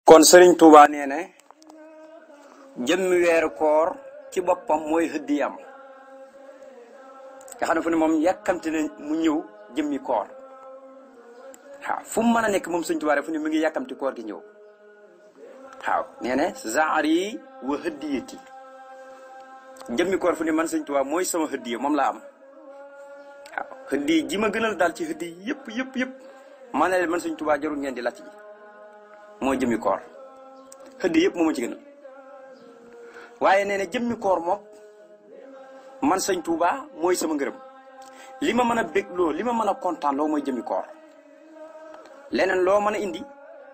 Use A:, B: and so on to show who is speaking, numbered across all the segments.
A: kon Serigne Touba nee na jëmmi weeru koor ci boppam mooy hëddiyam nga xam ne fu ne moom yàkkamti na mu ñëw jëmmi koor waaw fu mu mën a nekk moom Serigne Touba rek fu ne mu ngi yàkkamti koor gi ñëw waaw nee na zaari wa hëddiyati jëmmi koor fu ne man Serigne Touba mooy sama hëddiya moom laa am waaw hëddiya ji ma gënal daal ci hëddiya yëpp ma ne leen man Serigne Touba jarul ngeen di lacc ji mooy jëmmi koor xëdd yëpp moo ma ci gënal waaye nee na jëmmi koor moom man sëñ Touba mooy sama ngërëm li ma mën a bégloo li ma mën a kontaan loo mooy jëmmi koor leneen loo mën a indi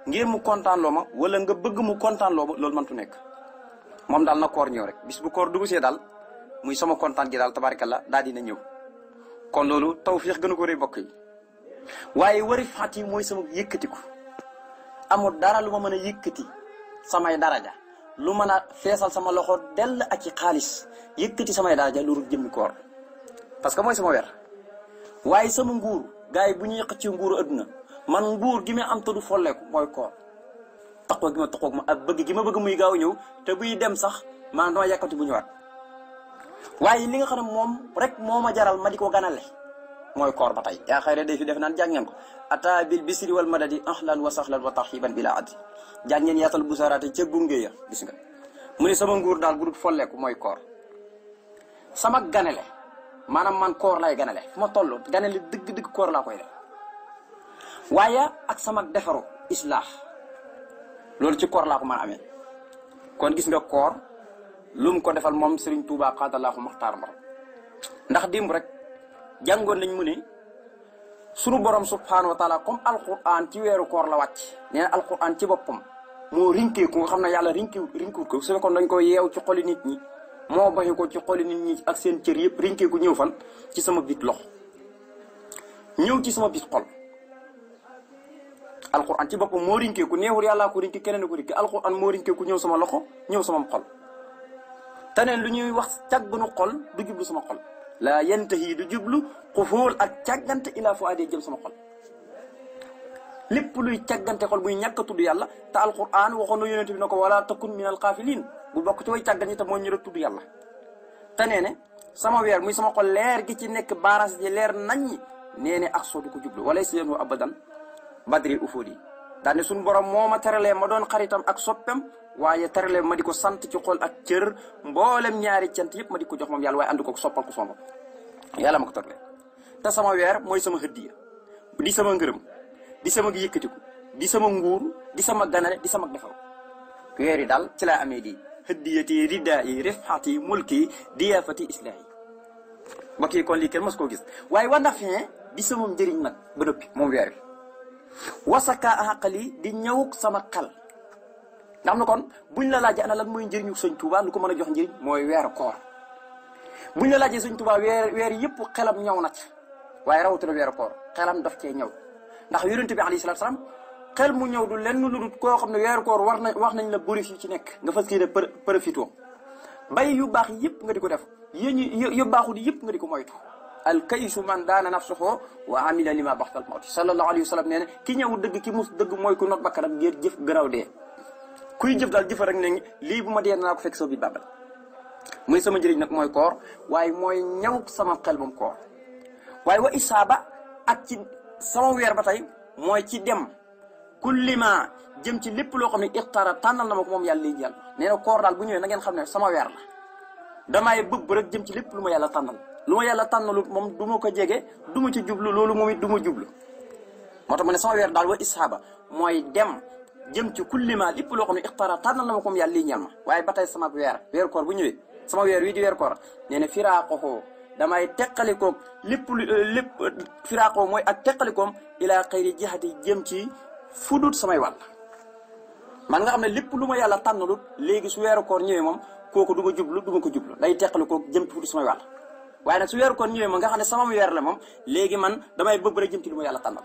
A: ngir mu kontaan loo ma wala nga bëgg mu kontaan loo ma loolu mëntu nekk moom daal na koor ñëw rek bis bu koor dugg see daal muy sama kontaan gi daal tabaarkalla daal dina ñëw kon loolu tawfiix gënu ko rëy mbokk yi waaye wari faat yi mooy sama yëkkatiku amul dara lu ma mën a yëkkati samay daraja lu mën a feesal sama loxo dell ak ci xaalis yëkkati samay daraja lu dul jëmmi koor parce que mooy sama weer waaye sama nguur gars yi bu ñuy xëcc nguuru adduna man nguur gi ma am te du folleeku mooy koor taxoo gi ma taxoo ma ak bëgg gi ma bëgg muy gaaw ñëw te buy dem sax man dama yàkkati bu ñëwaat waaye li nga xam ne moom rek moo ma jaral ma di ko ganale mooy koor ba tey yaa xëy day fi def naan jàng ngeen ko ata bil bisri wal madadi ahlan wa sahlan wa tarhiban bila addi jàng ngeen yaatal bu saraate ca gunge ya gis nga mu ne sama nguur daal bu dul folleeku mooy koor sama ganale maanaam man koor lay ganale fu ma toll ganale dëgg koor laa koy def waaye ak sama defaru islaax loolu ci koor laa ko mën a amee kon gis nga koor lu mu ko defal moom Serigne Touba xaadalaahu maxtaar mbar ndax démb rek jàngoon nañ mu ne sunu borom subhaanahu wa taala comme alquran ci weeru koor la wàcc nee na alquran ci boppam moo rinkeeku nga xam ne yàlla rinkiwut ko su fekkoon dañ ko yeew ci xoli nit ñi moo baxi ko ci xoli nit ñi ak seen cër yëpp rinkeeku ñëw fan ci sama bit loxo ñëw ci sama bit xol alquran ci boppam moo rinkeeku neexul yàllaa ko rinki keneen ko rinki alquran moo rinkeeku ñëw sama loxo ñëw sama xol te neen lu ñuy wax càggunu xol du jublu sama xol laa yantahi du jublu xufuul ak càggante ila fu adee jëm sama xol lépp luy càggante xol buy ñàkk a tudd yàlla te alquran waxoon na yonent bi ne ko wala takun min al xaafiliin bu bokk ci way càggan ñi te moo ñu rek tudd yàlla te nee ne sama weer muy sama xol leer gi ci nekk baras ji leer naññi nee ne ak soo du ko jublu wala si yéen abadan badri ufóodi daal ne suñu borom moo ma teralee ma doon xaritam ak soppem waaye teralee ma di ko sant ci xol ak cër mboolem ñaari cant yëpp ma di ko jox moom yàlla waaye ànd ko soppal ko somb yàlla ma ko teralee te sama weer mooy sama hëddiya di sama ngërëm di sama yëkkatiku di sama nguur di sama ganale di sama defaru weer yi daal ci laa amee di hëddiyati riddaa yi rifxati mulki diyaafati islaahi mbokk yi kon lii kenn mos koo gis waaye wa nafee di sama njëriñ nag ba noppi moom weer wi wasaka aqali di ñëw sama xel nga xam ne kon buñ la laajee ana lan mooy njëriñu sëñ Touba lu ko mën a jox njëriñ mooy weeru koor buñ la laajee sëñ Touba weer yëpp xelam ñëw na ci waaye rawatina weeru koor xelam daf cee ñëw ndax yonent bi alayhi salaatu salaam xel mu ñëw du lenn lu dul koo xam ne weeru koor wax nañ la bëri yu ci nekk nga fas yéene profité bay yu baax yëpp nga di ko def yu baaxul yëpp nga di ko moytu al kaysu man daana nafsuhu wa amila lima baxtal mawti sallallahu alayhi wa sallam nee na ki ñëw dëgg ki mus dëgg mooy ku not bakkanam ngir jëf gënaaw dee kuy jëf daal jëfa rek ne lii bu ma dee naa ko fekk soo bi bàbbal muy sama njëriñ nag mooy koor waaye mooy ñaw sama xel moom koor waaye wa isaaba ak ci sama weer ba tey mooy ci dem kullima jëm ci lépp loo xam ne ixtaara tànnal na ma ko moom yàlla léegi yàlla nee na koor daal bu ñëwee na ngeen xam ne sama weer la damay bëgg rek jëm ci lépp lu ma yàlla tànnal lu ma yàlla tànnalu moom du ma ko jege du ma ci jublu loolu moom it du ma jublu moo tax ma ne sama weer daal wa isaaba mooy dem jëm ci kullima lépp loo xam ne ixtaara tànnal na ma ko moom yàlla lii ñal ma waaye ba tey sama weeru koor bu ñëwee sama weer wii di weeru koor nee na firaaqoxoo damay teqalikoog lépp firaaqoo mooy ak teqalikoom ilaa xayri jihati jëm ci fudut samay wàll man nga xam ne lépp lu ma yàlla tànnalut léegi su weeru koor ñëwee moom kooku du ma jublu du ma ko jublu day teqalikoog jëm ci fudut samay wàll waaye nag su weeru koor ñëwee moom nga xam ne sama weer la moom léegi man damay bëgg rek jëm ci lu ma yàlla tànnal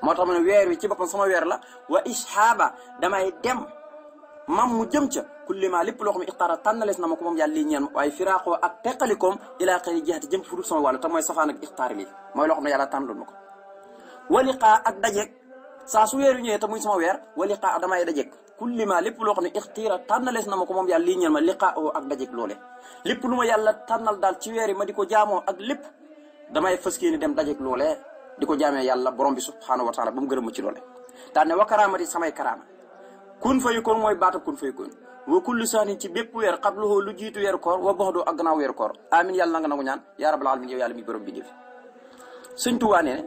A: moo tax ma ne weer wi ci boppam sama weer la wa ishaaba damay dem mam mu jëm ca kullima lépp loo xam ne ixtaara tànnalees na ma ko moom yàlla lii ñeen ma waaye firaaqoo ak teqalikoom ilaa xayri jihaati jëm ci fudut sama wàll te mooy safaan ak ixtaar lii mooy loo xam ne yàlla tànnaloon ma ko waliqaa ak dajeeg saa su weer wi ñëwee te muy sama weer wa liqaa damay dajeeg kulli ma lépp loo xam ne ixtiira tànnalees na ma ko moom yàlla lii ñeel ma liqaa oo ak dajeeg loole lépp lu ma yàlla tànnal daal ci weer yi ma di ko jaamoo ak lépp damay fas yéene dem dajeeg loole di ko jaamee yàlla borom bi subhaanahu wa taala ba mu gërëm ma ci loole daan ne wa karaamati samay karaama kun fayakun mooy baatab kun fayakun wa kulli saanin ci bépp weer qabluhu lu jiitu weeru koor wa baxdu ak gannaaw weeru koor amin yàlla na nga nangu ñaan yaa rabbal alamin yow yàlla mi borom bi def Sëñ Tuubaa nee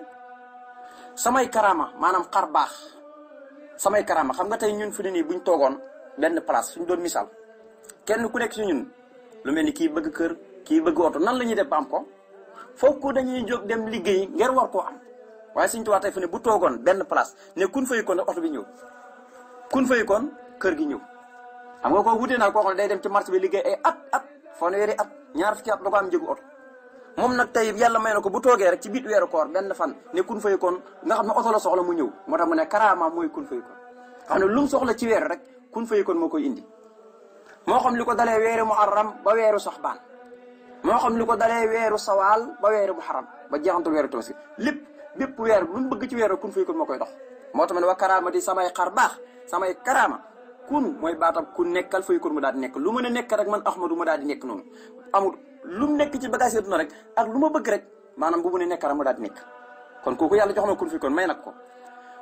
A: samay karaama maanaam xar baax samay karaama xam nga tey ñun fi ne nii buñ toogoon benn place suñ doon misaal kenn ku nekk si ñun lu mel ni kii bëgg kër kii bëgg oto nan la ñuy def ba am ko fokk dañuy jóg dem liggéey ngir war koo am waaye Sëñ Tuubaa tey fi ne bu toogoon benn place ne kun fayakun oto bi ñëw kun fayakun kër gi ñëw xam nga koo wutee naa koo xam ne day dem ci marché bi liggéey ay at fanweeri at ñaar fukki at da ko am njëgu oto moom nag tey yàlla may na ko bu toogee rek ci biir weeru koor benn fan ne kun fayakun nga xam ne oto la soxla mu ñëw moo tax mu ne karaama mooy kun fayakun xam ne lu mu soxla ci weer rek kun fayakun moo koy indi moo xam li ko dalee weeru muharram ba weeru saxbaan moo xam li ko dalee weeru sawaal ba weeru muharram ba jeexantul weeru tabaski lépp bépp weer lu mu bëgg ci weer rek kun fayakun moo koy dox moo tax ma ne wa karaama di samay xar baax samay karaama kun mooy baatam ku nekkal fayakun mu daal di nekk lu mën a nekk rek man Ahmadu ma daal di nekk noonu amul lu mu nekk ci bagage yi rek ak lu ma bëgg rek maanaam bu mu ne nekk rek mu daal di nekk kon kooku yàlla jox na kun fayakun may nag ko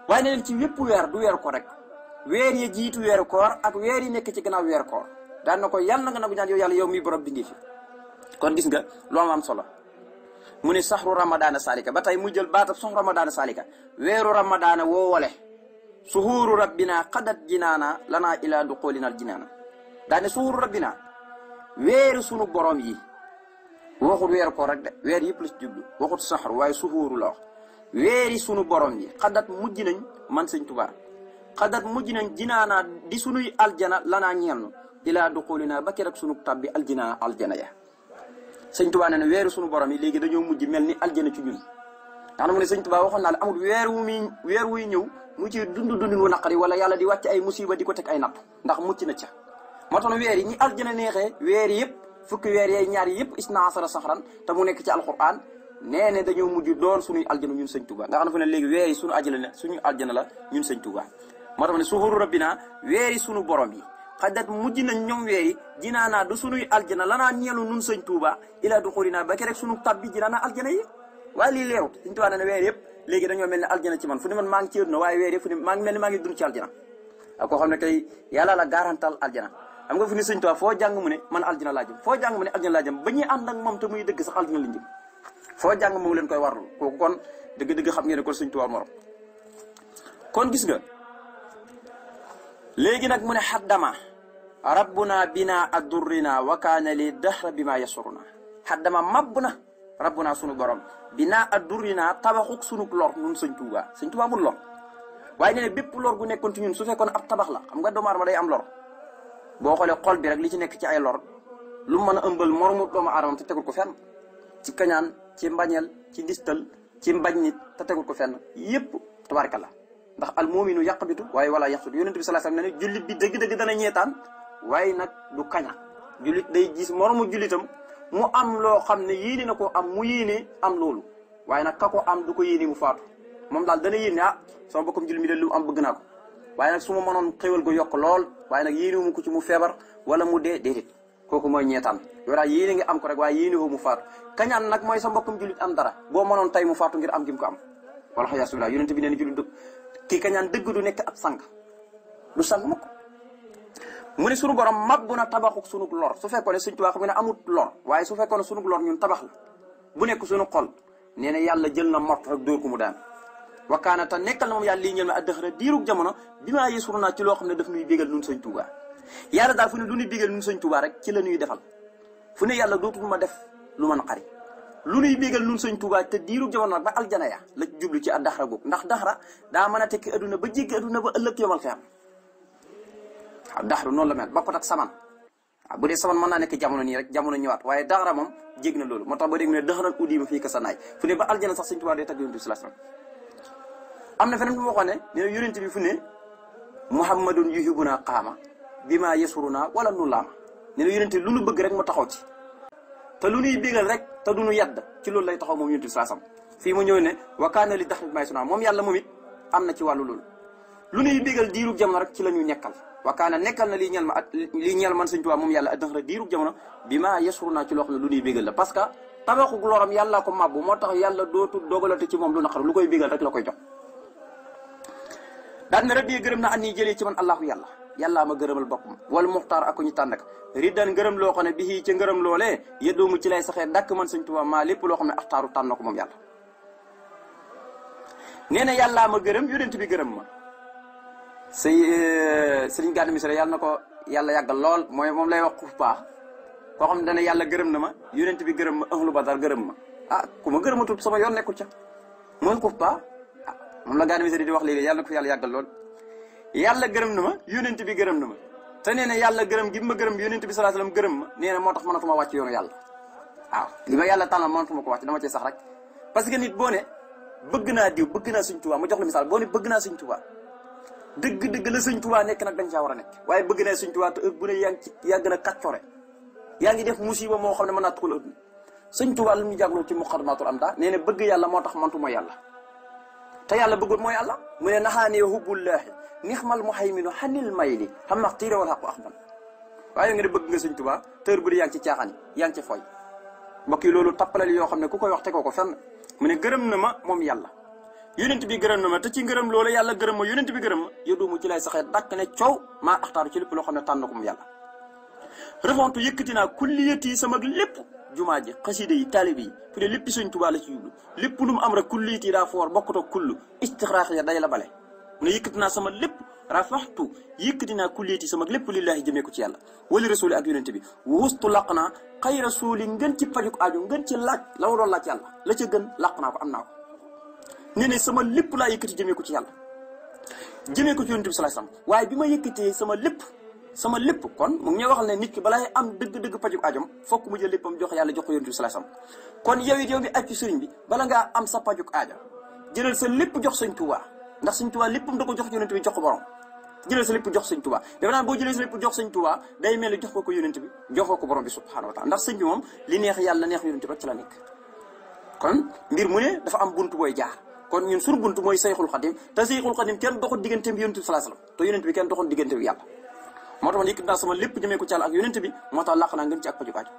A: waaye ne leen ci wépp weer du weeru ko rek weer yi jiitu weeru koor ak weer yi nekk ci gannaaw weeru koor daan na ko yàlla na nga nagu ñaan yow yàlla yow mi borom bi ngi fi kon gis nga lu am solo mu ne saxru ramadaana salika ba tey mu jël baatab saxru ramadaana salika weeru ramadaana woowale suhuuru rabbina xadat jinaana lanaa ilaa duxoolinal jinaana daane suhuuru rabbina weeru sunu borom yi waxut weeru koor rek de weer yëpp la ci jublu waxut saxru waaye suhuuru la wax weeri sunu borom yi xadat mujj nañ man Sëñ Tuubaa xadat mujj nañ jinaana di sunuy aljana lanaa ñeel ilaa duxoolinaa ba keroog sunu tabbi aljina aljana ya Sëñ Tuubaa nee na weeru sunu borom yi léegi dañoo mujj mel ni aljana ci ñun ndax mu ne Sëñ Tuubaa waxoon naa la amul weer wuy ñëw mu ci dundin wu naqari wala yàlla di wàcc ay musiba di ko teg ay natt ndax mucc na ca moo tax weer yi ñi aljana neexee weer yëpp fukki weer yee ñaar yëpp isna asara saxran te mu nekk ci alquran nee ne dañoo mujj doon suñuy aljana ñun Sëñ Tuubaa nga xam ne fu ne léegi weer yi suñu aljana la ñun Sëñ Tuubaa moo tax ne suhuuru rabbina weer yi sunu borom yi xadat mujj nañ ñoom weer yi jinaanaa du sunuy aljana lanaa ñeelu nun Sëñ Tuubaa ilaa duxulinaa ba ke rek sunu tabbi jinaanaa aljana yi waaye lii leerut Sëñ Tuubaa ne weer yëpp léegi dañoo mel ne aljana ci man fu ne man maa ngi ci àdduna waaye weer yëpp fu ne maa ngi mel ne maa ngi dund ci aljana ak koo xam ne kay yàlla la garantal aljana xam nga fu ne Sëñ Tuubaa foo jàng mu ne man aljana laa jëm foo jàng mu ne aljana laa jëm ba ñuy ànd ak moom te muy dëgg sax aljana lañ jëm foo jàng moom leen koy warlu kooku kon dëgg-dëgg xam ngeen ne kon Sëñ Tuubaa morom kon gis nga léegi nag mu ne xaddama rabbuna bina addurrina wa kaana li dahra bi ma yasuruna xaddama mabb na rabbuna sunu borom bina addurrina tabaxuk sunu lor nun Sëñ Tuubaa Sëñ Tuubaa amul lor waaye nee ne bépp lor gu nekkoon ci ñun su fekkoon ab tabax la xam nga doomu aadama day am lor boo xoolee xol bi rek li ci nekk ci ay lor lu mën a ëmbal moromu doomu aadama te tegul ko fenn ci kañaan ci mbañeel ci ndistal ci mbañ nit te tegul ko fenn yépp tabaarkalla ndax al mu'minu yaqbitu waaye wala yaqsudu yonent bi sallallahu alayhi wasallam ne jullit bi dëgg-dëgg dana ñeetaan waaye nag du kaña jullit day gis moromu jullitam mu am loo xam ne yéene na ko am mu yéene am loolu waaye nag ka ko am du ko yéene mu faatu moom daal dana yéene sama bokkam jullit mi de lu am bëgg naa ko waaye nag su ma mënoon xéwal go yokk lool waaye nag yéene mu ko ci mu feebar wala mu dee déedéet kooku mooy ñeetaan yow daal yéene nga am ko rek waaye yéene woo mu faatu kañaan nag mooy sa mbokkam jullit am dara boo mënoon tey mu faatu ngir am gi mu ko am wala xayasubillah yonent bi nee na jullit dëgg kii kañaan dëgg du nekk ab sang du sang mukk mu ne sunu borom mabbu na tabaxuk sunu lor su fekkoon ne Sëñ Tuubaa xam ne amut lor waaye su fekkoon ne sunu lor ñun tabax la bu nekk sunu xol nee na yàlla jël na mort rek dóor ko mu daan wakkaana te nekkal na moom yàlla lii ñël ma addëxra diirug jamono bi maa yësuru naa ci loo xam ne daf nuy bégal nun Sëñ Tuubaa yàlla daal fu ne lu nuy bégal nun Sëñ Tuubaa rek ci la nuy defal fu ne yàlla dootul ma def lu man xari lu nuy bégal nun Sëñ Tuubaa te diirug jamono nag ba aljana ya la jublu ci addaxra googu ndax daxra daa mën a tekki adduna ba jéggi adduna ba ëllëg yomal xiyam waaw daxru noonu la mel bokkut ak saman waaw bu dee saman mën naa nekk jamono nii rek jamono ñëwaat waaye daxra moom jég na loolu moo tax ba dégg ne daxran udima fii ka sa naay fu ne ba aljana sax Sëñ Tuubaa day tagg yonent bi sallallahu alayhi wasallam am na feneen fu ma waxoon ne yonent bi fu ne muhammadun yuhibuna qaama bi maa yasuruna wala nu laama ne yonent lu nu bëgg rek mu taxaw ci te lu nuy bégal rek te du nu yadd ci loolu lay taxaw moom yonent bi sallallahu alayhi wasallam fii mu ñëw ne wa kaana li daxri bi may suna moom yàlla moom it am na ci wàllu loolu lu ñuy bégal diirub jamono rek ci la ñuy nekkal wakaana nekkal na lii ñeel man sëñ Tuubaa moom yàlla addëxra diirub jamono bi maa yesru naa ci loo xam ne lu ñuy bégal la parce que tabaxuk loram yàlla ko màbbu moo tax yàlla dootu dogalate ci moom lu naqar lu koy bégal rek la koy jox daan na rabbi gërëm na an nii jëlee ci man allahu yàllaa ma gërëmal boppam wala muxtaar ak ku ñu tànn ak riddan ngërëm loo xam ne bii ca ngërëm loolee yedoomu ci lay saxee dàkk man sëñ Tuubaa maa lépp loo xam ne axtaaru tànn na ko moom yàlla nee na yàllaa ma gërëm yonent bi gërëm ma sëriñ Gana Messere yàlla na ko yàlla yàggal lool mooy moom lay wax ku baax koo xam ne dana yàlla gërëm na ma yonent bi gërëm ma ahlu badar gërëm ma ku ma gërëmatul sama yoon nekkul ca mooy ku baax moom la Gana Messere di wax léegi yàlla na ko fi yàlla yàggal lool yàlla gërëm na ma yonent bi gërëm na ma te nee na yàlla gërëm gi ma gërëm yonent bi sallallahu alayhi wasallam gërëm ma nee na moo tax mënatuma wàcc yoonu yàlla waaw li ma yàlla tànnal mënatuma ko wàcc dama cee sax rek parce que nit boo ne bëgg naa diw bëgg naa sëñ Tuubaa ma jox la misaal boo ne bëgg naa sëñ Tuubaa dëgg la sëñ Tuubaa nekk nag dañ caa war a nekk waaye bëgg naa sëñ Tuubaa te bu ne yaa gën a kàccore yaa ngi def musiba moo xam ne mën naa tuxal ëpp sëñ Tuubaa lu ñu jàgloo ci muqaddamatul amda nee na bëgg yàlla moo tax mantuma yàlla te yàlla bëggul mooy yàlla mu ne naxaanee hubbullaahi nixmal muhayminu xanil mayli xam nax tiire wal xaqu axman waaye nga ne bëgg nga sëñ Tuubaa tër bëri yaa ngi ci caaxaan yaa ngi ci fooy mbokk yi loolu tappalal yoo xam ne ku koy wax tegoo ko fenn mu ne gërëm na ma moom yàlla yonent bi gërëm na ma te ci ngërëm loolu yàlla gërëm ma yonent bi gërëm ma yóddumu ci lay saxee dàkk ne coow maa axtaaru ci lépp loo xam ne tànn ko moom yàlla refontu yëkkati naa kulliyati sama lépp jumaa ji xasida yi taalibe yi fu ne lépp sëñ Tuubaa la ci yublu lépp lu mu am rek kulliyati daa foor bokkutoo kullu istixraax ya day la bale mu ne yëkkati naa sama lépp rafaxtu yëkkati naa kulliyati sama lépp lillaahi jëmee ko ci yàlla wali rasuli ak yonent bi wustu laq naa xay rasuli ngën ci pajuk aajo ngën ci laaj la ma doon laaj yàlla la ca gën laq naa ko am naa ko nee ne sama lépp laa yëkkati jëmee ko ci yàlla jëmee ko ci yonent bi sallallahu alayhi wasallam waaye bi ma yëkkatee sama lépp kon mu ngi ñuy waxal ne nit ki balaa am dëgg-dëgg pajuk ajom fokk mu jël léppam jox yàlla jox ko yonent bi sallallahu alayhi wasallam kon yow it yow mi aj ci sëriñ bi bala ngaa am sa pajuk aajo jëlal sa lépp jox sëñ Tuubaa ndax sëñ Tuubaa léppam da ko jox yonent bi jox ko borom jëlal sa lépp jox sëñ Tuubaa dafa naan boo jëlee sa lépp jox sëñ Tuubaa day mel ni jox ko yonent bi jox ko borom bi subhaanahu wa taala ndax sëñ bi moom li neex yàlla neex yonent bi rek ci la nekk kon mbir mu ne dafa am buntu booy jaar kon ñun suñu buntu mooy Sayxul Xadim te Sayxul Xadim kenn doxul digganteem bi yonent bi sallallahu alayhi wasallam te yonent bi kenn doxul diggante bi yàlla moo tax man yëkkati naa sama lépp jëmee ko ci yàlla ak yonent bi moo tax làq naa ngeen ci ak paju aajo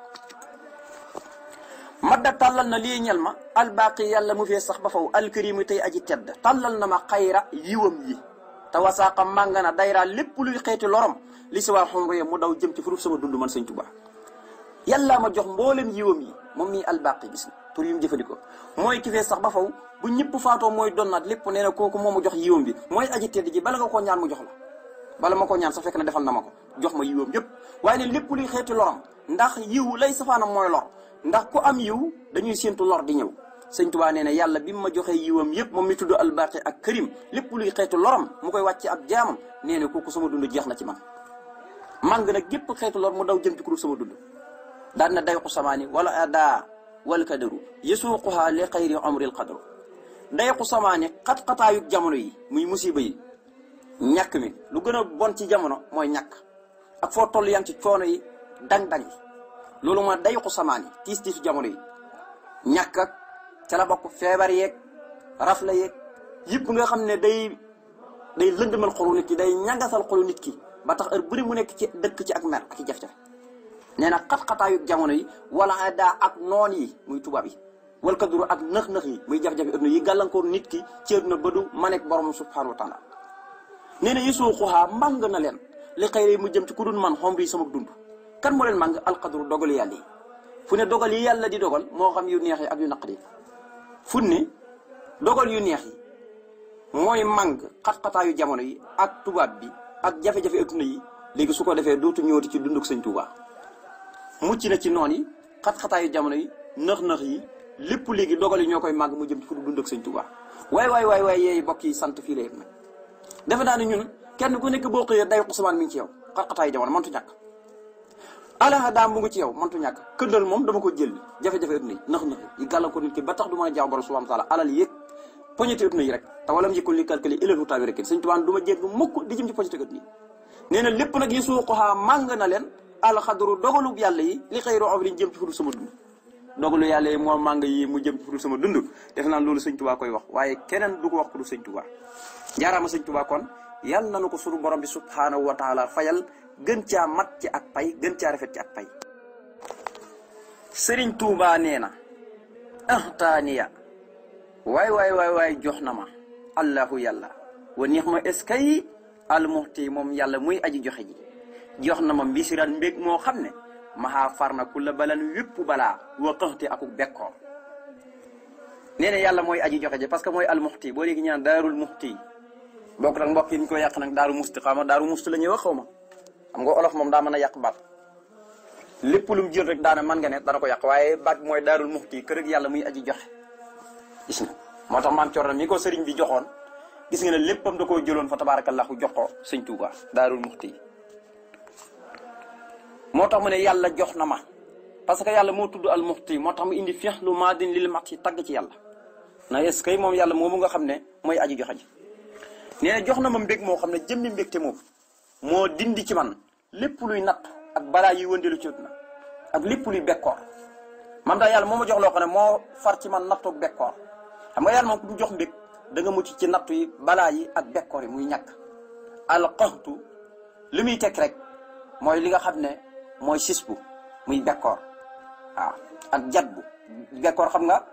A: madda tàllal na lii ñel ma albaqi yàlla mu fee sax ba faw alkarimu tey aji tedd tàllal na ma xayra yiwam yi te wasaaqa mànga na dayraa lépp luy xeeti lorom li si waa xonroye mu daw jëm ci furuf sama dund man sëñ Tuubaa yàlla ma jox mboolem yiwam yi moom mii albaqi gis na tur yu mu jëfandikoo mooy ki fee sax ba faw bu ñëpp faatoo mooy donnaat lépp nee na kooku moo ma jox yiwam bi mooy aji tedd ji bala nga koo ñaan mu jox la bala ma koo ñaan sax fekk na defal na ma ko jox ma yiwam yëpp waaye ne lépp luy xeeti loram ndax yiw lay safaanam mooy lor ndax ku am yiw dañuy séentu lor di ñëw sëñ Tuubaa nee na yàlla bi ma joxee yiwam yëpp moom mi tudd albaqi ak karim lépp luy xeetu loram mu koy wàcce ab jaamam nee na kooku sama dund jeex na ci man màng nag gépp xeetu lor mu daw jëm ci kuréel sama dund daan na dayqu samaani wala ada wal kadaru yasuuquha li xayri amril qadru dayqu samaani xat-xataayug jamono yi muy musiba yi ñàkk mi lu gën a bon ci jamono mooy ñàkk ak foo toll yaa ngi ci coono yi dang-dang yi loolu mooy dayqu samaani tiis-tiisu jamono yi ñàkk ak ca la bokk feebar yeeg rafla yeeg yëpp nga xam ne day lëndëmal xolu nit ki day ñangasal xolu nit ki ba tax heure bëri mu nekk ci dëkk ci ak mer ak i jafe-jafe nee na xat-xataayu jamono yi wala daa ak noon yi muy tubaab yi wal kaduru ak nëx-nëx yi muy jafe-jafe adduna yi gàllankoor nit ki ci adduna ba du ma nekk borom subhanahu wa taala nee na yisuuquhaa màng na leen li xëy mu jëm ci ku dul man xomb yi sama dund kan moo leen màng alqadru dogalu yàlla yi fu ne dogal yi yàlla di dogal moo xam yu neex yi ak yu naqari fu ne dogal yu neex yi mooy màng xat-xataayu jamono yi ak tubaab bi ak jafe-jafe adduna yi léegi su ko defee dootu ñëwati ci dunduk sëñ Tuubaa mucc na ci noon yi xat-xataayu jamono yi nëx-nëx yi lépp léegi dogal yi ñoo koy màgg mu jëm ci fu du dund ak sëñ Tuubaa waay yeey bokk yi sant fii la yëpp nag defe naa ne ñun kenn ku nekk boo xëyee day xusamaan mi ngi ci yow xat-xataayu jamono mëntu ñàkk alaha daam bu ngi ci yow mëntu ñàkk këndal moom dama ko jël jafe-jafe ëpp na yi nëx-nëx yi gàllankoor nit ki ba tax du mën a jaaw borom subhanahu wa taala alal yéeg poñete ëpp na yi rek te wala mu njëkkoon li calculé ilal taabi rek sëñ Tuubaa du ma jégg mukk di jëm ci poñete ëpp nii nee na lépp nag yi suuxuxaa màng na leen alxadru dogalub yàlla yi li xëy roo liñ jëm ci fudul sama dund dogalu yàlla yi moo màng yi mu jëm ci fudul sama dund def naa loolu sëñ Tuubaa koy wax waaye keneen du ko wax ku du sëñ Tuubaa jaaraama sëñ Tuubaa kon yàlla nanu ko sunu borom bi subhaanahu wa taala fayal gën caa mat ci ak pay gën caa rafet ci ak pay. Sëriñ Tuubaa nee na ahtaaniya waay jox na ma allahu yàlla wa neex ma est-ce que almuxti moom yàlla muy aji joxe ji jox na ma mbisiran mbég moo xam ne maxaa far na ku la balan wépp balaa wa xëxte akuk bekkoor. nee na yàlla mooy aji joxe ji parce que mooy almuxti boo léegi ñaan daarul muxti bokk nag mbokk yi ñu ko yàq nag daaru musti xaw ma daaru musti la ñuy wax xaw ma xam nga olof moom daa mën a yàq baat lépp lu mu jël rek daana mën nga ne dana ko yàq waaye baat bi mooy daarul muxti kër ak yàlla muy aji joxe gis nga moo tax maam Coor mi ko sëriñ bi joxoon gis nga ne léppam da koo jëloon fa tabarakallahu jox ko sëñ Tuuba daarul muxti moo tax mu ne yàlla jox na ma parce que yàlla moo tudd al muxti moo tax mu indi fi'lu maadin lil mat yi tagg ci yàlla na est-ce que moom yàlla moomu nga xam ne mooy aji joxe ji nee na jox na ma mbég moo xam ne jëmmi mbégte moom moo dindi ci man lépp luy natt ak balaa yi wëndeelu ci na ak lépp luy bekkoor man daal yàlla moo ma jox loo xam ne moo far ci man nattu ak bekkoor xam nga yàlla moom ku mu jox mbég da nga mucc ci nattu yi balaa yi ak bekkoor yi muy ñàkk alqaxtu li muy tekk rek mooy li nga xam ne mooy sisbu muy bekkoor waaw ak jatbu bekkoor xam nga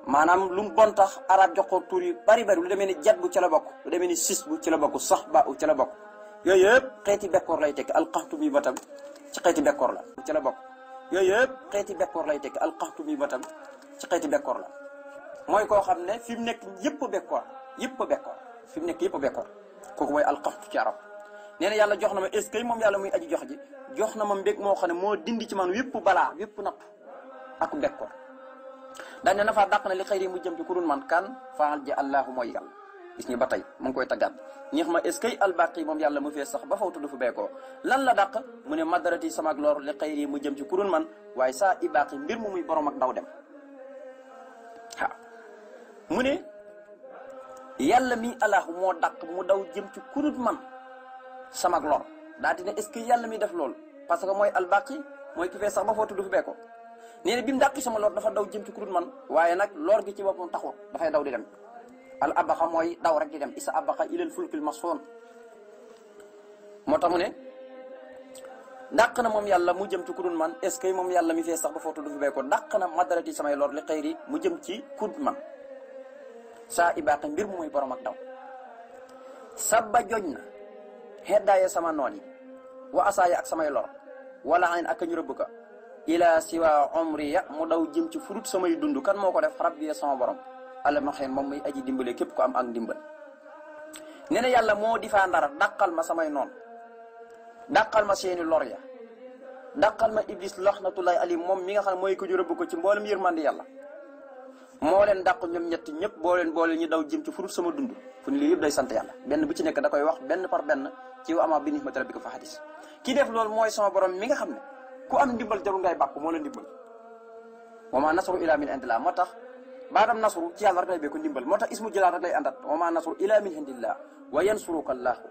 A: maanaam lu mu bon tax arab jox ko tur yu bari lu demee ni jatbu ci la bokk lu demee ni sisbu ci la bokk sax ba ci la bokk yooyu yëpp xeeti bekkoor lay tekk alqaxtu mi batam ci xeeti bekkoor la ci la bokk yooyu yëpp xeeti bekkoor lay tekk alqaxtu mi batam ci xeeti bekkoor la mooy koo xam ne fi mu nekk yëpp bekkoor fi mu nekk yëpp bekkoor kooku mooy alqaxtu ci arab nee na yàlla jox na ma est-ce que moom yàlla muy aji jox ji jox na ma mbég moo xam ne moo dindi ci man wépp balaa wépp napp ak bekkoor daañu ne na faa dàq na li xëyri mu jëm ci kurun man kan faal ji allahu mooy yàlla gis ñu ba tey mu ngi koy taggaat ñeex ma est-ce que albaqi moom yàlla mu fee sax ba faw tudd fu beekoo lan la dàq mu ne madarati sama ak lor li xëyri mu jëm ci kurun man waaye saa ibaqi mbir mu muy borom ak daw dem waaw mu ne yàlla mi allahu moo dàq mu daw jëm ci kurun man sama ak lor daal di ne est-ce que yàlla mi def loolu parce que mooy albaqi mooy ki fee sax ba foo tudd fu beekoo nee na bi mu dàq sama lor dafa daw jëm ci kurun man waaye nag lor gi ci boppam taxul dafay daw di dem al abaxa mooy daw rek di dem isa abaxa ilal fulkil masfoon moo tax mu ne dàq na moom yàlla mu jëm ci kurun man est-ce que moom yàlla mi fee sax ba foo tudd fu beekoo dàq na madarati samay lor li xëyri mu jëm ci kurun man saa ibaqi mbir mu muy borom ak daw sabba joñ na xeddaaye sama noon yi wa asaaya ak samay lor wala ayn ak ñu rëbb ka ila siwa umriya mu daw jëm ci furut samay dund kan moo ko def rabbi sama borom alla ma xeen moom muy aji dimbale képp ko am ak ndimbal nee na yàlla moo di faa ndara dàqal ma samay noon dàqal ma seeni lor ya dàqal ma iblis laxnatullahi alim moom mi nga xam ne mooy ko ñu rëbb ko ci mboolem yërmandi yàlla moo leen dàq ñoom ñett ñëpp boole ñu daw jëm ci furut sama dund fu ñu lii yëpp day sant yàlla benn bu ci nekk da koy wax benn par benn ci wa ama bi nihmati rabbika fa hadis ki def loolu mooy sama borom mi nga xam ne ku am ndimbal jarul ngay bàkk moo la ndimbal wa ma nasru ila min indillah moo tax baadam nasru ci yàlla rek lay bee ko ndimbal moo tax ismu jëlaat rek lay àndat wa ma nasru ila min indillah wa yansuruka allahu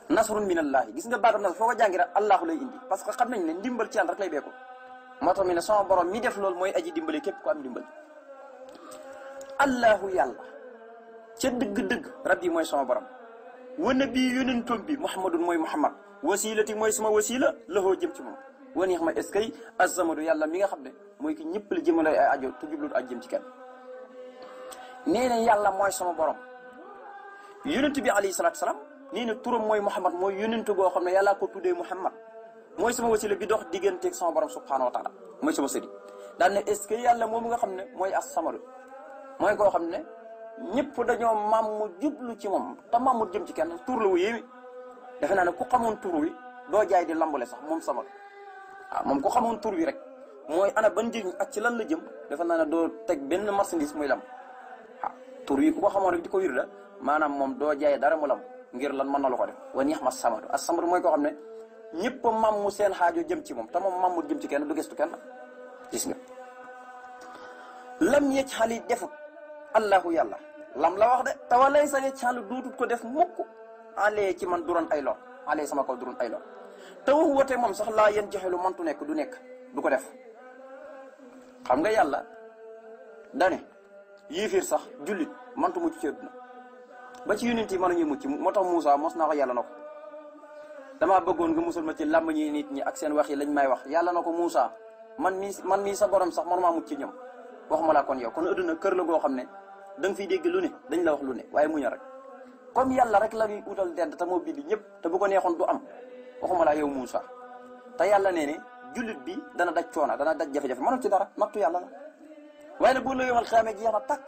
A: nasrun min allahi gis nga baadam nasru foo ko jàngi rek allahu lay indi parce que xam nañ ne ndimbal ci yàlla rek lay bee ko moo tax mi ne sama borom mi def loolu mooy aji dimbale képp ku am ndimbal allahu yàlla ca dëgg-dëgg rabbi mooy sama borom wa nabi yonentom bi muhammadun mooy muhammad wasilati mooy sama wasila laxoo jëm ci moom waneex ma est-ce que azamadu yàlla mi nga xam ne mooy ki ñëpp la jëmale ay ajo te jublu aj jëm ci kenn nee na yàlla mooy sama borom yonent bi alayhi salaatu salaam nee na turam mooy muhammad mooy yonent boo xam ne yàllaa ko tuddee muhammad mooy sama wasila bi dox digganteeg sama borom subhanahu wa taala mooy sama sëriñ daan ne est-ce que yàlla moom nga xam ne mooy as-samadu mooy koo xam ne ñëpp dañoo maam jublu ci moom te maamut jëm ci kenn tur la wu yéeme defe naa ne ku xamoon tur wi doo jaay di lambale sax moom sama waaw moom ku xamoon tur wi rek mooy ana ban njëriñ ak ci lan la jëm defe naa ne doo teg benn marchandise muy lam waaw tur wi ku ko xamoon rek di ko wir la maanaam moom doo jaay dara mu lam ngir lan mën na la ko def wa neex ma samadu as samadu mooy koo xam ne ñëpp a maam seen xaajo jëm ci moom te moom maamut jëm ci kenn du gestu kenn gis nga lam yëcc xali defut allahu yàlla lam la wax de te walay sa yëcc xali duutut ko def mukk alee ci man duran ay lor alee sama kaw duran ay lor te wax wote moom sax laa yéen joxe lu mantu nekk du ko def xam nga yàlla dane yéefir sax jullit mantu mucc ci àdduna ba ci yonent yi mënuñu mucc moo tax Moussa mos naa ko yàlla na ko damaa bëggoon nga musal ma ci làmb ñi nit ñi ak seen wax yi lañ may wax yàlla na ko Moussa man mii sa borom sax mënumaa mucc ci ñoom waxuma laa kon yow kon adduna kër la goo xam ne da nga fiy dégg lu ne dañ la wax lu ne waaye muña rek comme yàlla rek la ñuy utal dend te moo bind ñëpp te bu ko neexoon du am waxuma laa yow Moussa te yàlla nee ne jullit bi dana daj coona dana daj jafe-jafe mënul ci dara nattu yàlla la waaye nag boo la yomal xaamee jeex na tàkk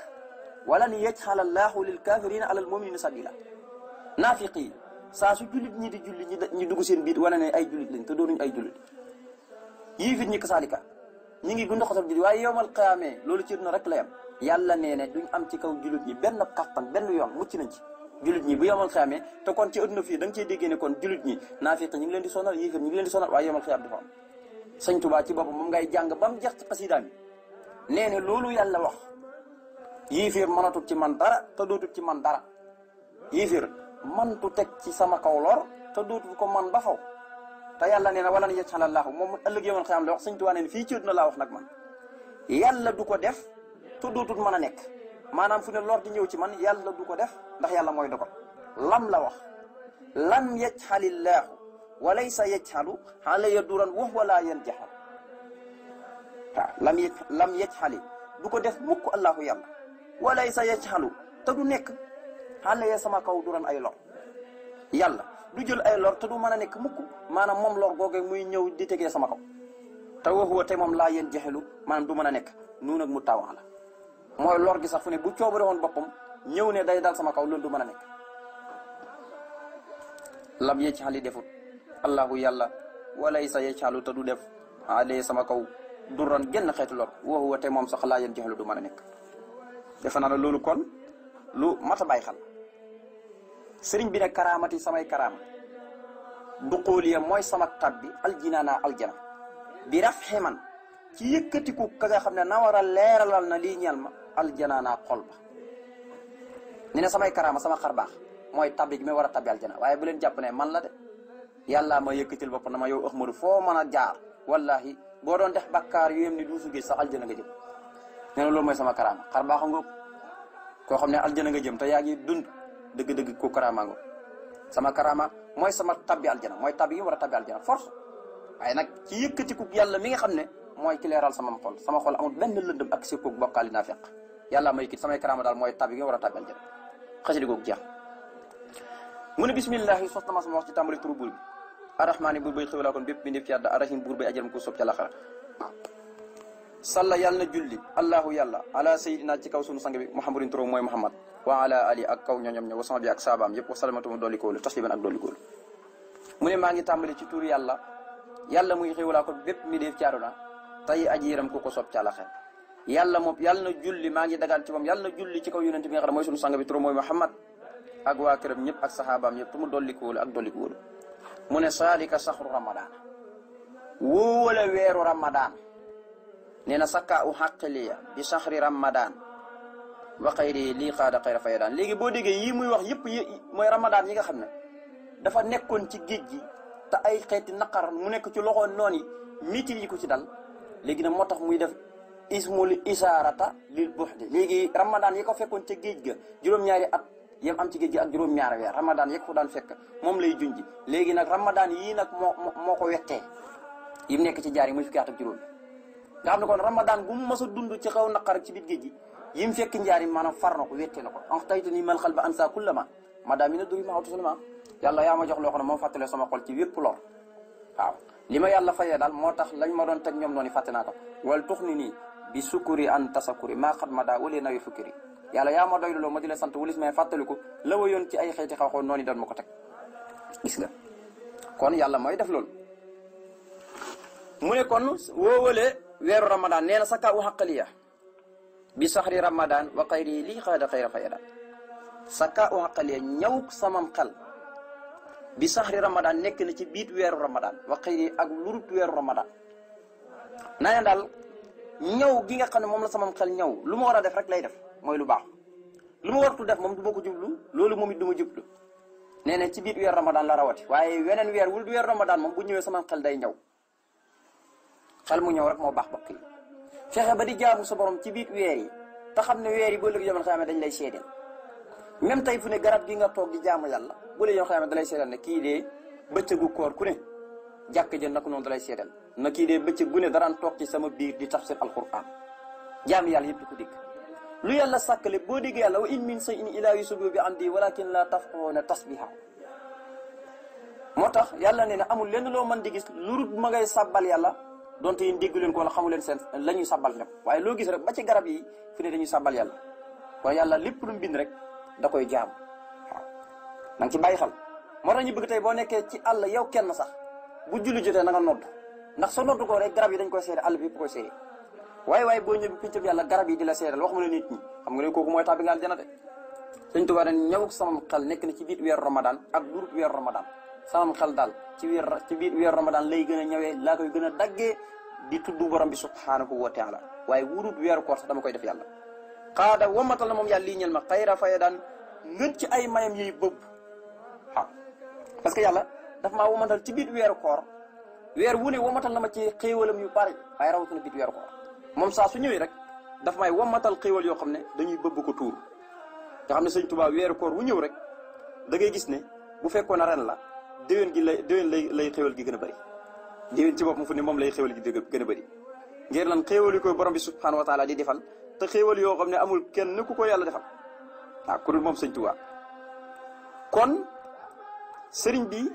A: walan yaj'ala llaahu lil kaafiriina alal mu'miniina sabiila naafiq yi saa su jullit ñi di julli ñi dugg seen biir wane ne ay jullit lañ te doonuñ ay jullit yii fit ñi kasaalika ñi ngi gunda xotal jullit waaye yomal xaamee loolu ci na rek la yam yàlla nee ne duñ am ci kaw jullit ñi benn kattan benn yoon mucc nañ ci jullit ñi bu yomal xaamee te kon ci adduna fii da nga cey déggee ne kon jullit ñi naafiq ñi ngi leen di sonal yii fit ñi ngi leen di sonal waaye yomal xaam dafa am Sëñ Tuubaa ci boppam moom ngay jàng ba mu jeex ci xasidaam yi nee ne loolu yàlla wax yéeféer mënatut ci man dara te dootut ci man dara yéeféer mantu teg ci sama kaw lor te dootut ko man ba faw te yàlla nee na wala na yaj'ala llaahu moom ëllëg yomal xiyam la wax Sëñ Tuubaa nee fii ci àddina laa wax nag man yàlla du ko def te dootut mën a nekk maanaam fu ne lor di ñëw ci man yàlla du ko def ndax yàlla mooy dogal lam la wax lam yaj'alillaahu wa laysa yaj'alu alayya duran wa huwa laa yanjahal waaw lam yaj'ali du ko def mukk allahu yàlla wa laysa yaj'alu te du nekk alayya sama kaw duran ay lor yàlla du jël ay lor te du mën a nekk mukk maanaam moom lor googe muy ñëw di tegee sama kaw te wa huwa te moom laa yanjahalu maanaam du mën a nekk nuun ak mu tawaan la mooy lor gi sax fu ne bu coobare woon boppam ñëw ne day dal sama kaw loolu du mën a nekk lam yaj'ali defut allahu yàlla walaysa yaj'alu te du def alayya sama kaw duran genn xeetu lor wa huwa te moom sax laa yanjahalu du mën a nekk defe naa ne loolu kon lu mat a bàyyi xel sëriñ bi ne karaamati samay karaama duquliya mooy sama tab bi aljinaana aljana bi raf xeman ci yëkkatiku ka nga xam ne na war a leeralal na lii ñeel ma aljanaana xol ba ni ne samay karaama sama xar baax mooy tabbi gi may war a tabbi aljana waaye bu leen jàpp ne man la de yàlla ma yëkkatil bopp na ma yow Ahmadu foo mën a jaar wallahi boo doon def bakkaar yu yem ni duusu géej sax aljana nga jëm nee na loolu mooy sama karaama xar baax nga koo xam ne aljana nga jëm te yaa ngi dund dëgg-dëgg ko karaama nga sama karaama mooy sama tabbi aljana mooy tabbi yi war a tabbi aljana force waaye nag ci yëkkatiku yàlla mi nga xam ne mooy ki leeral sama xol amul benn lëndëm ak sirkoog bokkaali naa feq yàlla ma yëkkati samay karaama daal mooy tabbi yi war a tabbi aljana xasida googu jeex mu ne bismillahi sos na ma sama wax ci tàmbali turu buur bi arrahmaani buur bay xéwalaa kon bépp bi ndef ci yàdda arrahim buur bay ajaram ko soob ca laxara salla yàlla na julli allahu yàlla ala sayidina ci kaw sunu sang bi muhammadin turo mooy muhammad wa ala ali ak kaw ñoñom ña wa sama bi ak saabaam yëpp wa salamatu mu dolli koolu tasliman ak dolli koolu mu ne maa ngi tàmbali ci tur yàlla muy xéwalaa kon bépp mi ndef ci àdduna tey aji yaram ko soob ca laxara yàlla moom yàlla na julli maa ngi dagaan ci moom yàlla na julli ci kaw yonent bi nga xam ne mooy sunu sang bi turo mooy muhammad ak waa këram ñëpp ak saxaabaam yëpp tu mu dolli ko wóolu ak dolli ko wóolu mu ne saalika saxru ramadaan wóole weeru ramadaan nee na sakka u xaqiliya bi saxri ramadaan wa xayri lii xaada xayra fayadaan léegi boo déggee yii muy wax yëpp mooy ramadaan yi nga xam ne dafa nekkoon ci géej gi te ay xeeti naqar mu nekk ci loxo noon yi mitir yi ko ci dal léegi nag moo tax muy def ismul isaarata lil buxdi léegi ramadaan yi ko fekkoon ca géej ga juróom-ñaari at yem am ci géej gi ak juróom-ñaari weer ramadaan yëg fu daan fekk moom lay junji léegi nag ramadaan yii nag moo ko wettee yi mu nekk ci jaar yi muy fukki at ak juróom nga xam ne kon ramadaan bu mu mës a dund ci xaw naqar ci biir géej gi yi mu fekk njaar yi maanaam far na ko wettee na ko en taytu ni mal xal ba ansa kullama madame na duri ma xawtu sulma yàlla yaa ma jox loo xam ne moom fàttale sama xol ci wépp lor waaw li ma yàlla fayee daal moo tax lañ ma doon teg ñoom noonu fàtte naa ko wal tux ni nii bi sukuri an tasakuri maa xat ma daa walee nawi fukkiri yàlla yaa ma doy loo ma di la sant walis may fàttaliku la wayoon ci ay xeeti xaw-xaw noonu doon ma ko teg gis nga kon yàlla mooy def loolu mu ne kon woowale weeru ramadan nee na sakka u xaqaliya bi saxri ramadan wa xayri lii xaada xayra fayadaan sakka u xaqaliya ñaw samam xel bi saxri ramadan nekk na ci biit weeru ramadan wa xayri ak lurut weeru ramadan naa ne daal ñaw gi nga xam ne moom la samam xel ñaw lu ma war a def rek lay def mooy lu baax lu ma wartu def moom du ma ko jublu loolu moom it du ma jublu nee na ci biir weer ramadan la rawati waaye weneen weer wul du weer ramadan moom bu ñëwee sama xel day ñëw xel mu ñëw rek moo baax bokk yi fexe ba di jaamu sa borom ci biir weer yi te xam ne weer yi boo léegi jamono xam ne dañ lay seedeel même tey fu ne garab gi nga toog di jaamu yàlla bu lee yoo xam ne dalay seedal ne kii dee bëccëgu koor ku ne jàkk jën nag noonu dalay seedal na kii dee bëccëg gu ne daraan toog ci sama biir di tafsir alquran jaami yàlla yëpp di ko dégg lu yàlla sàkkale boo déggee yàlla wa in min shay'in illaa yusabbihu bi hamdihi walakin la tafqahuuna tasbiihahu moo tax yàlla nee na amul lenn loo mën di gis lu rut ma ngay sàbbal yàlla donte yéen déggu leen ko wala xamu leen seen la ñuy sàbbal lépp waaye loo gis rek ba ci garab yi fi ne dañuy sàbbal yàlla kon yàlla lépp lu mu bind rek da koy jaam waaw na nga ci bàyyi xel moo tax ñu bëgg tey boo nekkee ci àll yow kenn sax bu julli jotee na nga nodd ndax soo nodd ko rek garab yi dañ koy seede àll bi yëpp koy seede waaye boo ñëw pincam yàlla garab yi di la seedal wax mu ne nit ñi xam nga ne kooku mooy tàbbi nga aljana de Sëñ Tuubaa dañ ñëwuk sama xel nekk na ci biir weeru ramadan ak durut weeru ramadan sama xel daal ci biir weeru ramadan lay gën a ñëwee laa koy gën a daggee di tudd borom bi subhanahu wa taala waaye wurut weeru koor sax dama koy def yàlla xaada wamatal na moom yàlla lii ñel ma xayra faya daan ngën ci ay mayam yiy bëbb waaw parce que yàlla daf maa wamatal ci biir weeru koor weer wu ne wamatal na ma ci xéewalam yu bari waaye rawatina biir weeru koor moom saa su ñëwee rek daf may wamatal xéewal yoo xam ne dañuy bëbb ko tuur nga xam ne Sëñ Tuubaa weeru koor wu ñëw rek da ngay gis ne bu fekkoon a ren la déwén lay xéewal gi gën a bëri déwén ci boppam fu ne moom lay xéewal gi gën a bëri ngir lan xéewal yi ko borom bi subhanahu wa taala di defal te xéewal yoo xam ne amul kenn ku ko yàlla defal waaw ku dul moom Sëñ Tuubaa kon sëriñ bi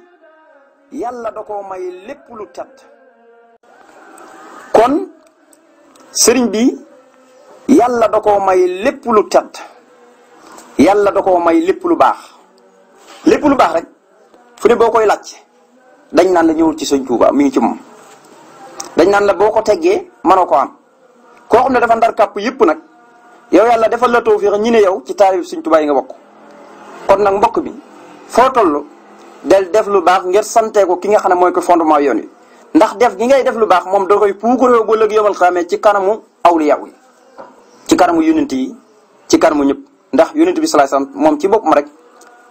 A: yàlla da koo may lépp lu tedd kon sëriñ bi yàlla da koo may lépp lu tedd yàlla da koo may lépp lu baax rek fu ne boo koy laaj dañ naan la ñëwul ci Sëñ Tuubaa mi ngi ci moom dañ naan la boo ko teggee mënoo ko am koo xam ne dafa ndar kàpp yëpp nag yow yàlla defal la tawfiix ñi ne yow ci taalib Sëñ Tuubaa yi nga bokk kon nag mbokk bi foo toll del def lu baax ngir santee ko ki nga xam ne mooy ko fondement yoon wi ndax def gi ngay def lu baax moom da koy puukaroo ba léegi yomal xamee ci kanamu awliya yi ci kanamu yonent yi ci kanamu ñëpp ndax yonent bi salaay salaam moom ci boppam rek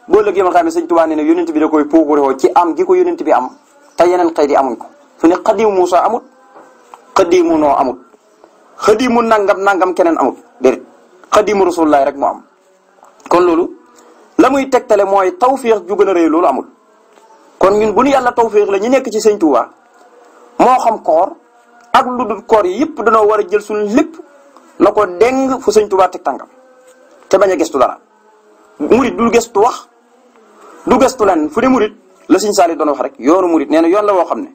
A: boo léegi yomal xamee Sëñ Tuubaa nee ne yonent bi da koy puukaroo ci am gi ko yonent bi am te yeneen xëy di amuñ ko fu ne xadimu Muusa amut xadimu noo amut xadimu nangam keneen amut déedéet xadimu Rasulullaah rek moo am kon loolu la muy tegtale mooy tawfiix ju gën a rëy loolu amul kon ñun bu ñu yàlla tawfiix la ñu nekk ci Sëñ Tuubaa moo xam koor ak lu dul koor yi yëpp dañoo war a jël suñu lépp na ko deng fu Sëñ Tuubaa teg tànkam te bañ a gestu dara murit du gestu wax du gestu leen fu ne murit la Sëñ Saali doon wax rek yoonu murit nee na yoon la woo xam ne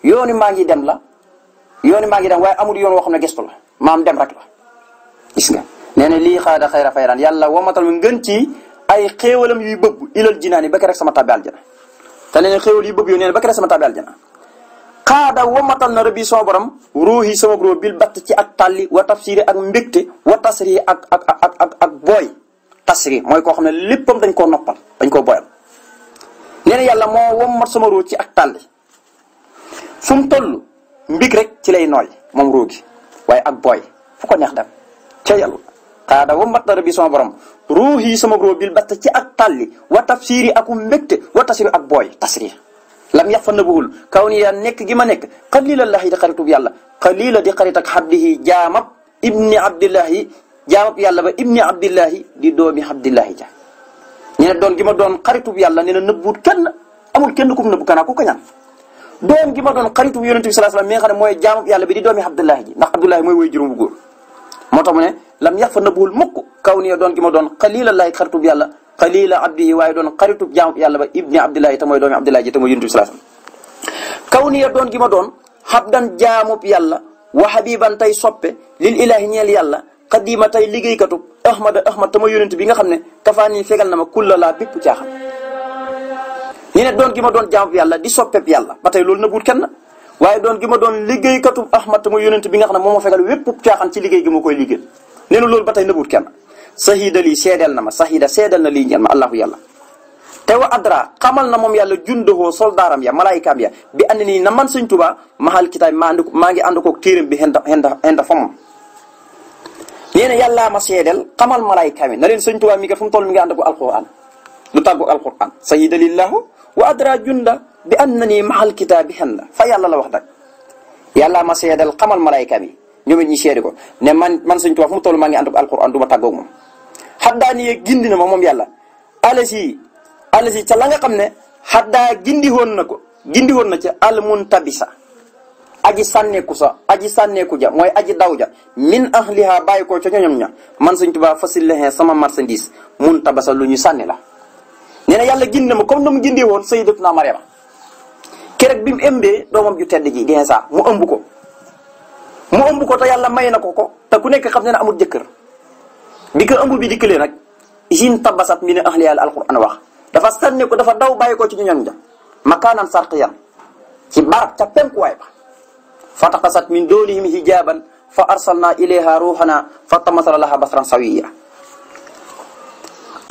A: yooni maa ngi dem waaye amul yoon woo xam ne gestu la maam dem rek la gis nga nee na lii xaada xayra fayraan yàlla womatal mi ngën ci ay xéewalam yuy bëgg ilal jinaani ba ke rek sama tàbbi aljana te nee na xéewal yu bëgg yow nee na ba ke rek sama tàbbi aljana xaada womatal na rabbi sama borom ruuhi sama róo bil batt ci ak tàlli wa tafsiri ak mbégte wa tasri ak booy tasri mooy koo xam ne léppam dañ koo noppal dañ koo boyal nee na yàlla moo womat sama róo ci ak tàlli fu mu toll mbig rek ci lay nooy moom róo gi waaye ak booy fu ko neex dem ca yàlla xaada womat na rabbi sama borom ruuhi sama róo bil batt ci ak tàlli wa tafsiri ak mbégte wa tasri ak booy tasri lam yax fa nëbbuwul kaw ni yaa nekk gi ma nekk xalilallahi di xaritub yàlla xalila di xarit ak xabdihi jaamab ibni abdillahi jaamab yàlla ba ibni abdillahi di doomi abdillahi ja nee na doon gi ma doon xaritub yàlla nee na nëbbuwut kenn amul kenn ku mu nëbbu kanaa ku ko ñaan doon gi ma doon xaritub yonent bi sallallahu alayhi wasallam mi nga xam ne mooy jaamab yàlla bi di doomi abdillahi ji ndax abdillahi mooy woy juróom bu góor moo tax mu ne lam yax fa nëbbuwul mukk kaw ni doon gi ma doon xalilallahi xaritub yàlla xalila abdihi waaye doon xaritub jaamub yàlla ba ibni abdillahi te mooy doomi abdillahi ji te mooy yonent bi sallallahu alayhi wasallam kaw ni doon gi ma doon xabdan jaamub yàlla wa habiban tey soppe lil ilahi ñeel yàlla xadima tey liggéeykatub ahmad te mooy yonent bi nga xam ne kafaa nii fegal na ma kulla laa bépp caaxaan ñi ne doon gi ma doon jaamub yàlla di soppeb yàlla ba tey loolu na buut kenn waaye doon gi ma doon liggéeykatub ahmad te mooy yonent bi nga xam ne moo ma fegal wépp caaxaan ci liggéey gi ma koy liggéey nee na loolu ba tey na buut kenn sahida lii seedeel na ma sahida seedeel na lii ñeel ma allahu yàlla te wa adra xamal na moom yàlla jundahoo soldaaram ya malaayikaam ya bi ànd nii na man Sëñ Tuubaa maxal kitaab maa ngi ànd koog téeram bi xenda fa moom nee na yàllaa ma seedeel xamal malaayikaam yi na leen Sëñ Tuubaa mi kat fu mu toll mi ngi ànd ko alquran lu tàggu alquran sahida lillahu wa adra junda bi ànd na nii maxal kitaab bi xenda fa yàlla la wax dag yàllaa ma seedeel xamal malaayikaam yi ñoom it ñi seede ko ne man Sëñ Tuubaa fu mu toll maa ngi ànd ko alquran du ma tàggoog moom xaddaaniye gindi na ma moom yàlla alasi ca la nga xam ne xaddaa gindi woon na ca almuntabisa aji sànneeku ja mooy aji daw ja min ahliha bàyyi ko ca ñoñom ña man Sëñ Tuubaa fasilexee sama marchandise muntabasa lu ñu sànni la nee na yàlla gindi na ma comme na mu gindee woon sayyidatuna Maryama keroog bi mu ëmbee doomam ju tedd ji di Iisaa mu ëmb ko te yàlla may na ko te ku nekk xam ne amul jëkkër bi ko ëmb bi dikkalee nag jin tabasat min ahliha al alquran wax dafa sànni ko dafa daw bàyyi ko ci ñoñom ja makaanan sarqiyan ci barab ca penkuwaay ba fataqasat min doonihim hijaban fa arsalna ilayha ruuxana fa tamasala laha basran sawiya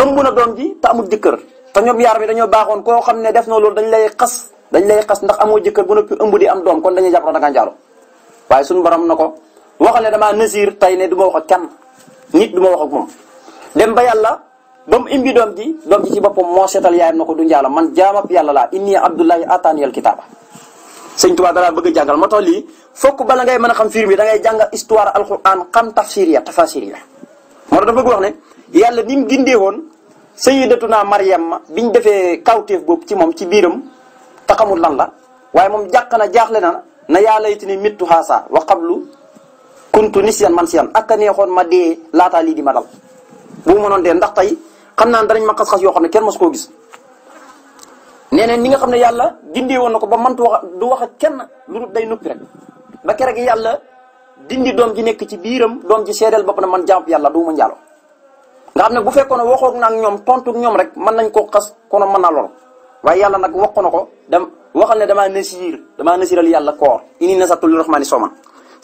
A: ëmb na doom ji te amul jëkkër te ñoom yaar mi dañoo baaxoon koo xam ne def na loolu dañ lay xas ndax amoo jëkkër bu noppi ëmb di am doom kon dañuy jàpp da nga njaalo waaye suñu borom na ko waxal ne damaa nasir tey ne du ma wax ak kenn nit du ma wax ak moom dem ba yàlla ba mu imbi doom ji ci boppam moo seetal yaayam na ko du njaalo man jaamab yàlla laa inni abdullahi ataaniyal kitaaba Sëñ Tuubaa dara bëgg a jàngal moo tax lii fokk bala ngay mën a xam fiir bi da ngay jàng histoire alquran xam tafasir ya moo tax dafa bëgg wax ne yàlla ni mu gindee woon sayyidatuna Maryam biñ defee kawteef boobu ci moom ci biiram te xamul lan la waaye moom jaaxle na yaa laytanii mittu haasa wa qablu kuntu nisyan mansiyan ak a neexoon ma dee laataa lii di ma dal bu mu mënoon dee ndax tey xam naa danañ ma xas-xas yoo xam ne kenn mos koo gis nee na ni nga xam ne yàlla gindee woon na ko ba mëntu wax du wax ak kenn lu dul day noppi rek ba keroog yàlla dindi doom ji nekk ci biiram doom ji seedeel bopp ne man jàmm yàlla du ma njaalo nga xam ne bu fekkoon ne waxoog na ak ñoom tontu ak ñoom rek mën nañ koo xas kono mën naa lor waaye yàlla nag wax ko na ko waxal ne damaa nasiral yàlla koor ini nasatu li rahmaani soman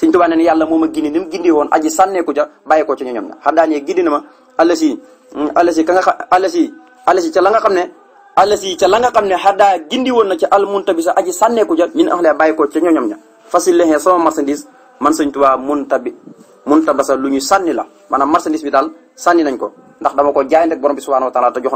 A: Sëñ Tuubaa ne yàlla moo ma gindi ni mu gindi woon aji sànneeku ja bàyyi ko ci ñoom na xam daanee gindi na ma allasi ca la nga xam ne xaddaa gindi woon na ca almuntabisa aji sànneeku ja min ahliha bàyyi ko ca ñoñom ña fasilexee sama marchandise man Sëñ Tuubaa muntabasa lu ñu sànni la maanaam marchandise bi daal sànni nañ ko ndax dama ko jaay rek borom bi subhanahu wa taala te jox